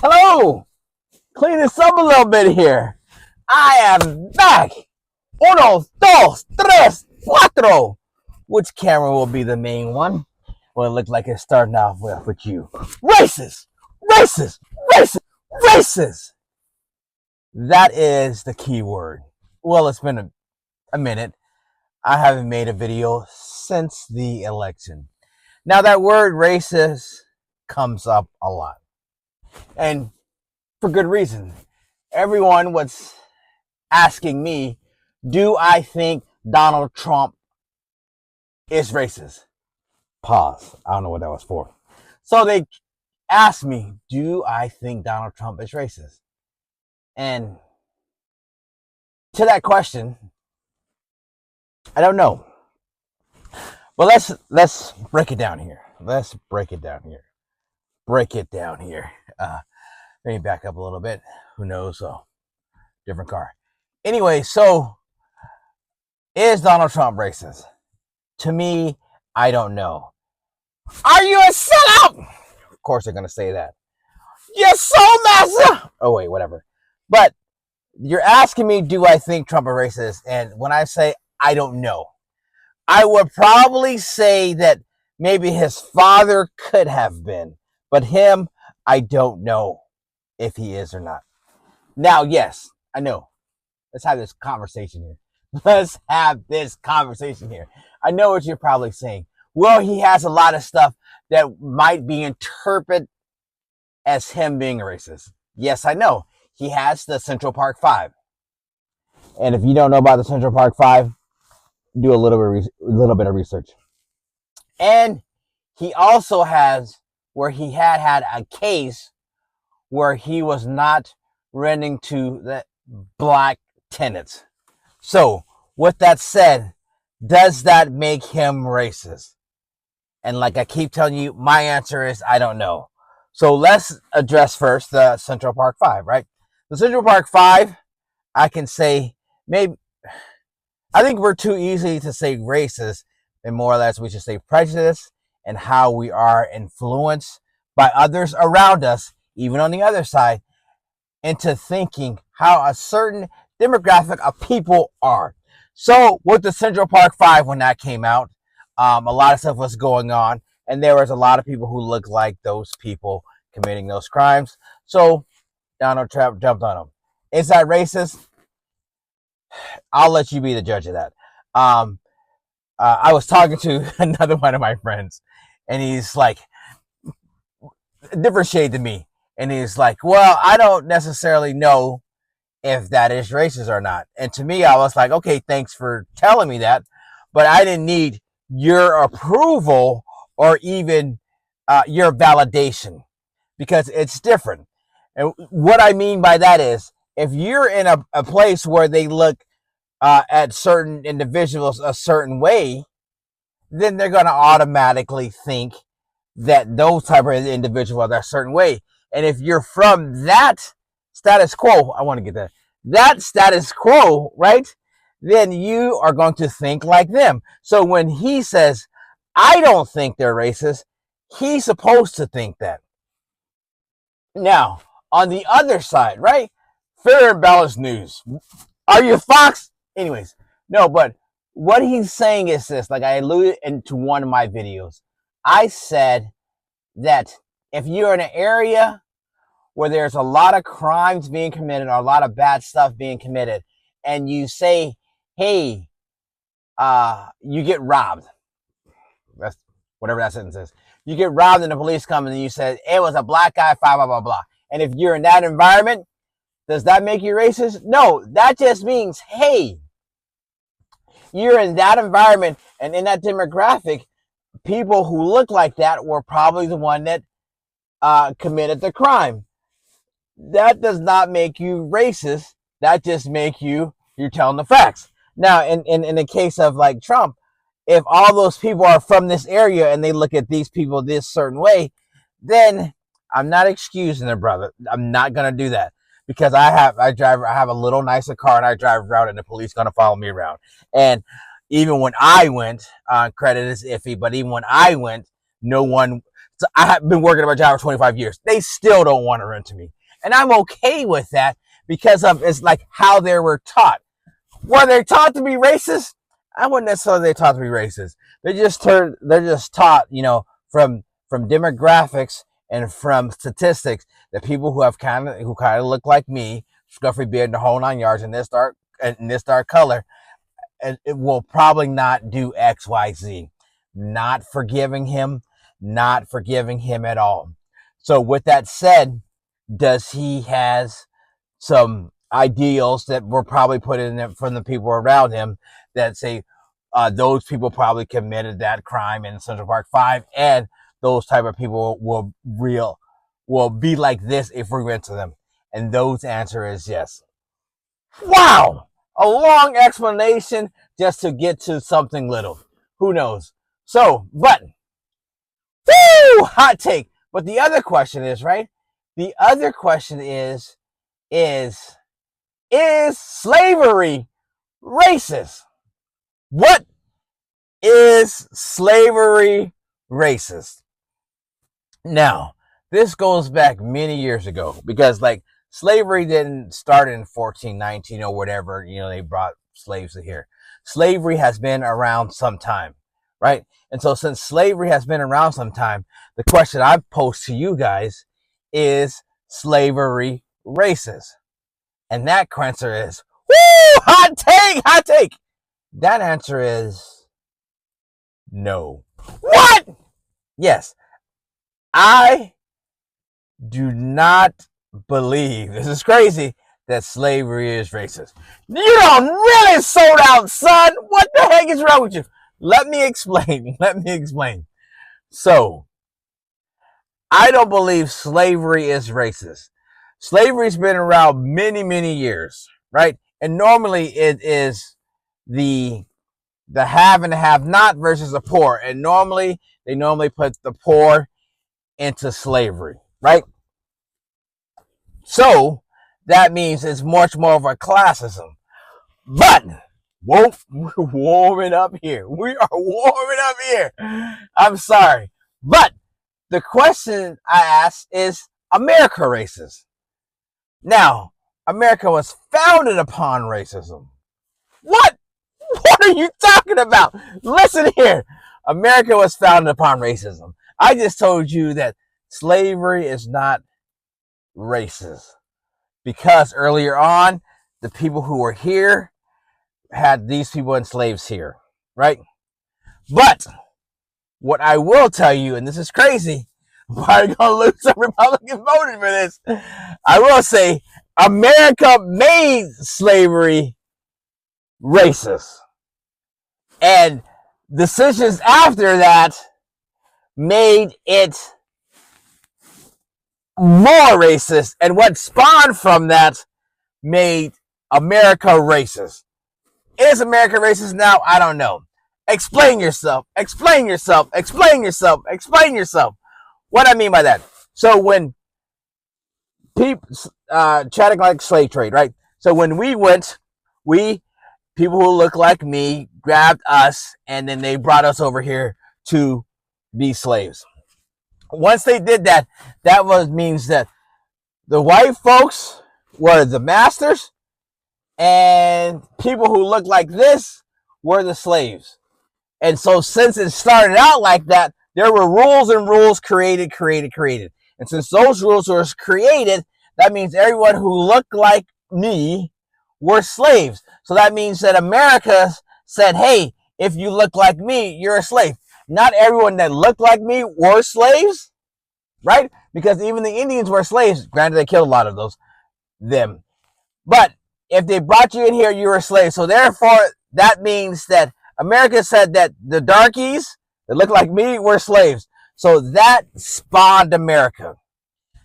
Hello! Clean this up a little bit here. I am back. Uno, dos, tres, cuatro. Which camera will be the main one? Well, it looked like it's starting off with you. Racist! Racist! Racist! Racist! That is the key word. Well, it's been a minute. I haven't made a video since the election. Now, that word racist comes up a lot. And for good reason. Everyone was asking me, do I think Donald Trump is racist? Pause. I don't know what that was for. So they asked me, do I think Donald Trump is racist? And to that question, I don't know. But let's break it down here. Let's break it down here. Break it down here. Let me back up a little bit. Who knows? Oh, different car. Anyway, so is Donald Trump racist? To me, I don't know. Are you a sellout? Of course they're going to say that. You're so massive. Oh, wait, whatever. But you're asking me, do I think Trump is racist? And when I say I don't know, I would probably say that maybe his father could have been. But him, I don't know if he is or not. Now, yes, I know. Let's have this conversation here. Let's have this conversation here. I know what you're probably saying. Well, he has a lot of stuff that might be interpreted as him being a racist. Yes, I know. He has the Central Park Five. And if you don't know about the Central Park Five, do a little bit of research. And he also has where he had a case where he was not renting to the black tenants. So, with that said, does that make him racist? And like I keep telling you, my answer is I don't know. So let's address first the Central Park Five, right? The Central Park Five, I can say maybe, I think we're too easy to say racist, and more or less we should say prejudice and how we are influenced by others around us, even on the other side, into thinking how a certain demographic of people are. So with the Central Park Five, when that came out, a lot of stuff was going on, and there was a lot of people who looked like those people committing those crimes. So Donald Trump jumped on them. Is that racist? I'll let you be the judge of that. I was talking to another one of my friends, and he's like, a different shade than me. And he's like, well, I don't necessarily know if that is racist or not. And to me, I was like, okay, thanks for telling me that. But I didn't need your approval or even your validation, because it's different. And what I mean by that is, if you're in a place where they look at certain individuals a certain way, then they're going to automatically think that those type of individuals are a certain way. And if you're from that status quo, I want to get that status quo, right? Then you are going to think like them. So when he says, I don't think they're racist, he's supposed to think that. Now, on the other side, right? Fair and balanced news. Are you Fox? Anyways, no, but what he's saying is this, like I alluded into one of my videos. I said that if you're in an area where there's a lot of crimes being committed or a lot of bad stuff being committed, and you say, hey, you get robbed. That's whatever that sentence is. You get robbed and the police come and you said, it was a black guy, blah, blah, blah. And if you're in that environment, does that make you racist? No, that just means, hey, you're in that environment and in that demographic, people who look like that were probably the one that committed the crime. That does not make you racist. That just make you're telling the facts. Now, in the case of like Trump, if all those people are from this area and they look at these people this certain way, then I'm not excusing their brother. I'm not going to do that. because I have a little nicer car and I drive around and the police gonna follow me around. And even when I went, credit is iffy, but even when I went, no one. So I have been working at my job for 25 years. They still don't want to run to me, and I'm okay with that because of it's like how they were taught. Were they taught to be racist? I wouldn't necessarily say taught to be racist. They're just taught, from demographics and from statistics that people who kind of look like me, scruffy beard and the whole 9 yards, and this dark color, and it will probably not do X, Y, Z. Not forgiving him at all. So with that said, does he has some ideals that were probably put in from the people around him that say those people probably committed that crime in Central Park 5, and those type of people will be like this if we went to them? And those answer is yes. Wow! A long explanation just to get to something little. Who knows? So, but, woo! Hot take. But the other question is, right? The other question is slavery racist? What is slavery racist? Now, this goes back many years ago because, like, slavery didn't start in 1419 or whatever, they brought slaves to here. Slavery has been around some time, right? And so since slavery has been around some time, the question I pose to you guys is slavery racist? And that answer is, woo, hot take. That answer is no. What? Yes. I do not believe, this is crazy, that slavery is racist. You don't really sold out, son. What the heck is wrong with you? Let me explain. So, I don't believe slavery is racist. Slavery's been around many, many years, right? And normally it is the have and the have not versus the poor. And they normally put the poor into slavery, right? So that means it's much more of a classism. But we're warming up here. We are warming up here. I'm sorry. But the question I ask is, America racist? Now, America was founded upon racism. What? What are you talking about? Listen here. America was founded upon racism. I just told you that slavery is not racist because earlier on, the people who were here had these people enslaved here, right? But what I will tell you, and this is crazy, I'm probably going to lose some Republicans voting for this. I will say America made slavery racist. And decisions after that made it more racist. And what spawned from that made America racist. Is America racist now? I don't know. Explain yourself. What I mean by that. So when people, chatting like slave trade, right? So when we went, people who look like me grabbed us and then they brought us over here to be slaves. Once they did that, means that the white folks were the masters and people who look like this were the slaves. And so since it started out like that, there were rules created. And since those rules were created, that means everyone who looked like me were slaves. So that means that America said, hey, if you look like me, you're a slave. Not everyone that looked like me were slaves, right? Because even the Indians were slaves. Granted, they killed a lot of them. But if they brought you in here, you were a slave. So therefore, that means that America said that the darkies that look like me were slaves. So that spawned America.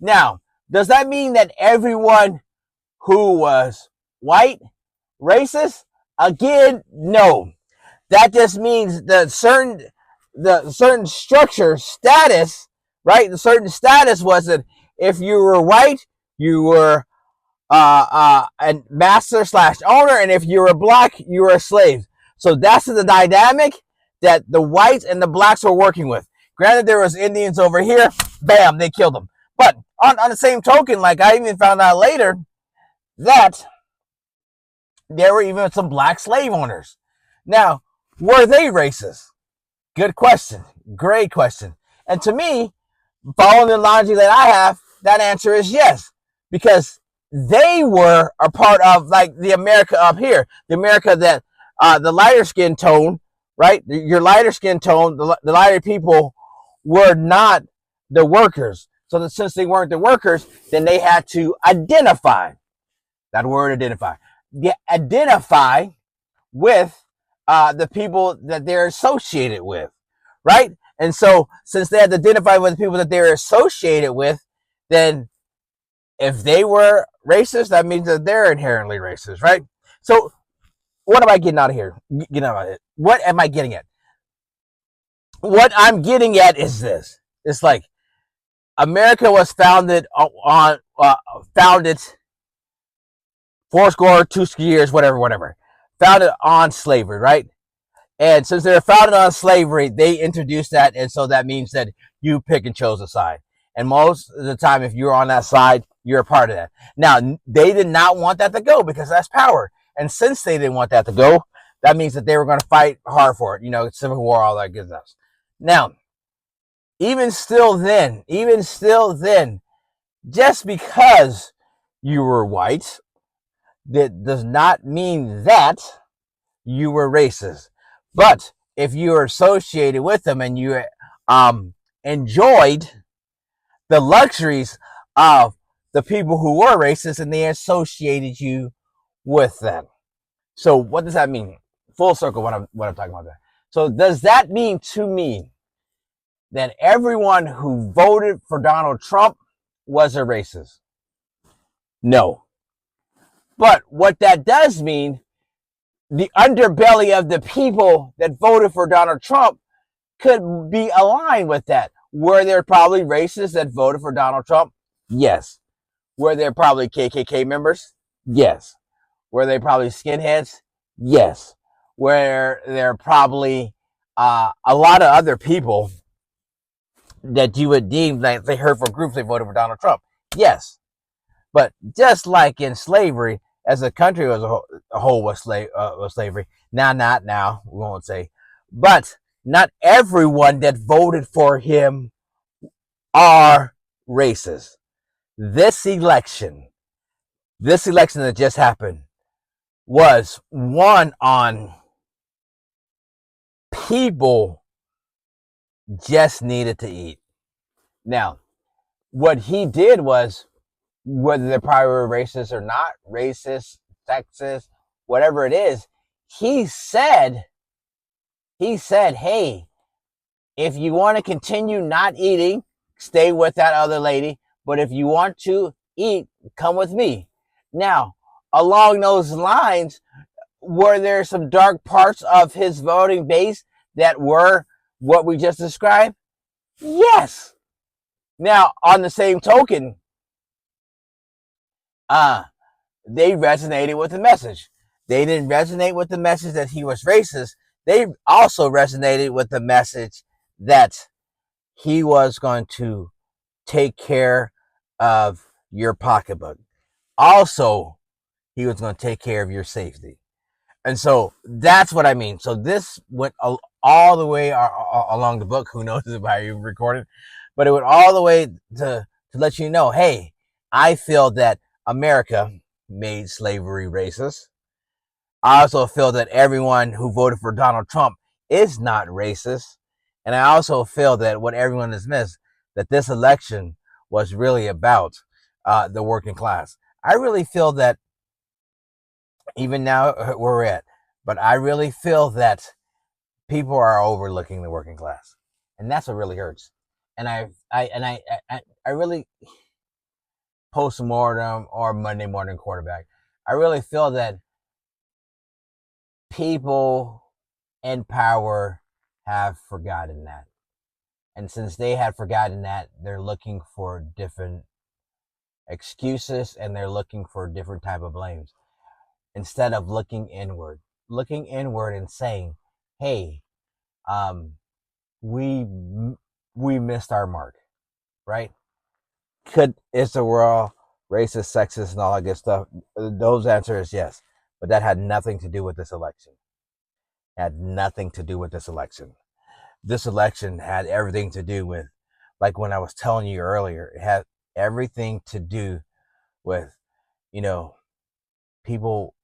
Now, does that mean that everyone who was white racist? Again, no. That just means the certain structure, status, right? The certain status was that if you were white, you were and master slash owner, and if you were black, you were a slave. So that's the dynamic that the whites and the blacks were working with. Granted, there was Indians over here, bam, they killed them. But on the same token, like I even found out later that there were even some black slave owners. Now, were they racist? Good question. Great question. And to me, following the logic that I have, that answer is yes. Because they were a part of like the America up here, the America that the lighter skin tone, right? Your lighter skin tone, the lighter people were not the workers. So that since they weren't the workers, then they had to identify. That word identify. Identify with the people that they're associated with, right? And so since they had to identify with the people that they're associated with, then if they were racist, that means that they're inherently racist, right? So what am I getting out of here? Getting out of it. What am I getting at? What I'm getting at is this. It's like America was founded on founded fourscore, 2 years, whatever. Founded on slavery, right? And since they're founded on slavery, they introduced that, and so that means that you pick and chose a side. And most of the time, if you're on that side, you're a part of that. Now, they did not want that to go because that's power. And since they didn't want that to go, that means that they were going to fight hard for it. You know, Civil War, all that good stuff. Now, even still then, just because you were white, that does not mean that you were racist. But if you were associated with them and you enjoyed the luxuries of the people who were racist and they associated you with them. So what does that mean? Full circle what I'm talking about there. So does that mean to me that everyone who voted for Donald Trump was a racist? No. But what that does mean, the underbelly of the people that voted for Donald Trump could be aligned with that. Were there probably racists that voted for Donald Trump? Yes. Were there probably KKK members? Yes. Were they probably skinheads? Yes. Were there probably a lot of other people that you would deem like they heard from groups they voted for Donald Trump? Yes. But just like in slavery, as a country as a whole was slavery. Not now, we won't say. But not everyone that voted for him are racist. This election that just happened was one on people just needed to eat. Now, what he did was, whether they're probably racist or not, racist, sexist, whatever it is, he said, hey, if you want to continue not eating, stay with that other lady. But if you want to eat, come with me. Now, along those lines, were there some dark parts of his voting base that were what we just described? Yes. Now, on the same token, they resonated with the message. They didn't resonate with the message that he was racist. They also resonated with the message that he was going to take care of your pocketbook. Also, he was going to take care of your safety. And so that's what I mean. So this went all the way along the book. Who knows if I even recorded, but it went all the way to let you know, hey, I feel that America made slavery racist. I also feel that everyone who voted for Donald Trump is not racist. And I also feel that what everyone has missed, that this election was really about the working class. I really feel that even now where we're at, but I really feel that people are overlooking the working class. And that's what really hurts. And I really post-mortem or Monday morning quarterback. I really feel that people in power have forgotten that. And since they had forgotten that, they're looking for different excuses, and they're looking for different type of blames instead of looking inward and saying, hey, um, we we missed our mark, right? Is the world racist, sexist, and all that good stuff? Those answers, yes, but that had nothing to do with this election. Had nothing to do with this election. This election had everything to do with, like when I was telling you earlier, it had everything to do with, you know, people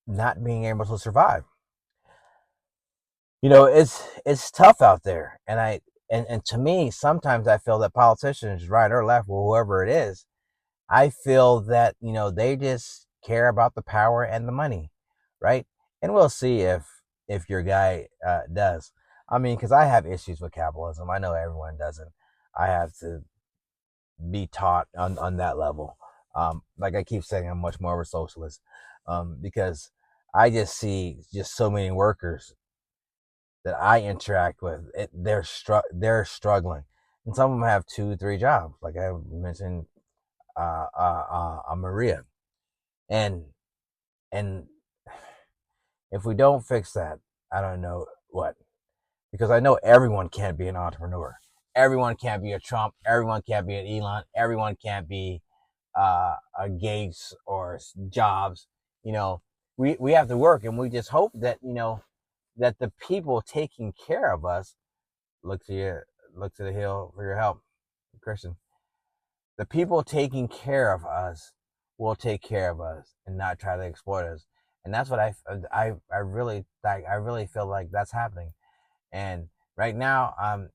not being able to survive. It's tough out there, and to me, sometimes I feel that politicians, right or left, or whoever it is, I feel that they just care about the power and the money, right? And we'll see if your guy does. I mean, because I have issues with capitalism. I know everyone doesn't. I have to be taught on that level. Like I keep saying, I'm much more of a socialist because I just see just so many workers that I interact with. They're struggling, and some of them have 2, 3 jobs, like I mentioned, Maria, and and if we don't fix that, I don't know what, because I know everyone can't be an entrepreneur. Everyone can't be a Trump. Everyone can't be an Elon. Everyone can't be a Gates or Jobs. We have to work, and we just hope that that the people taking care of us look to the hill for your help, Christian. The people taking care of us will take care of us and not try to exploit us. And that's what I really like. I really feel like that's happening. And right now,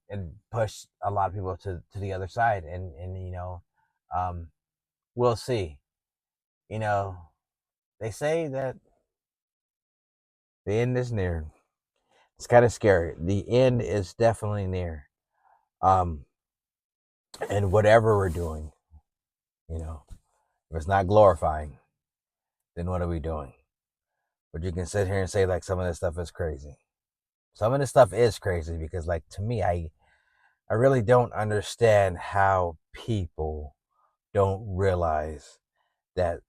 it pushed a lot of people to the other side, and we'll see. They say that the end is near. It's kind of scary. The end is definitely near. Um, and whatever we're doing, if it's not glorifying, then what are we doing? But you can sit here and say like some of this stuff is crazy. Some of this stuff is crazy because, like, to me, I really don't understand how people don't realize that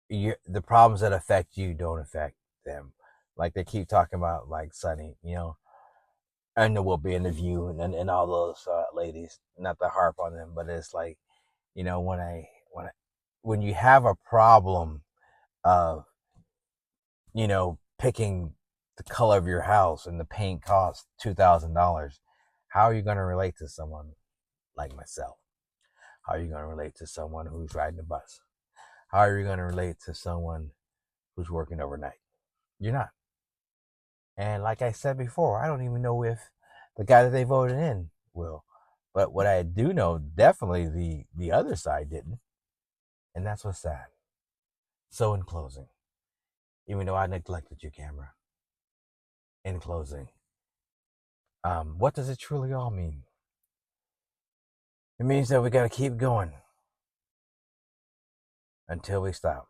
the problems that affect you don't affect them. Like they keep talking about like Sunny, and there will be in the View and all those ladies. Not to harp on them, but it's like, when you have a problem of picking the color of your house and the paint costs $2,000, how are you going to relate to someone like myself? How are you going to relate to someone who's riding a bus? How are you going to relate to someone who's working overnight? You're not. And like I said before, I don't even know if the guy that they voted in will. But what I do know, definitely the other side didn't. And that's what's sad. So in closing, even though I neglected your camera, in closing, what does it truly all mean? It means that we got to keep going until we stop.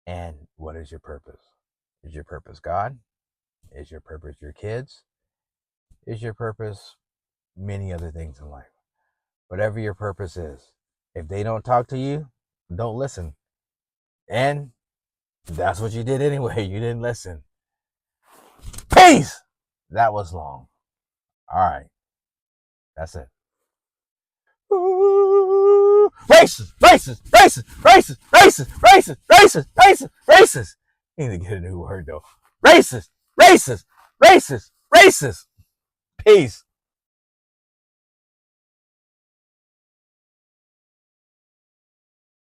And what is your purpose? Is your purpose God? Is your purpose your kids? Is your purpose many other things in life? Whatever your purpose is, if they don't talk to you, don't listen. And that's what you did anyway. You didn't listen. Peace! That was long. All right. That's it. Racist, racist, racist, racist, racist, racist, racist, racist, racist. You need to get a new word though. Racist, racist, racist, racist. Peace.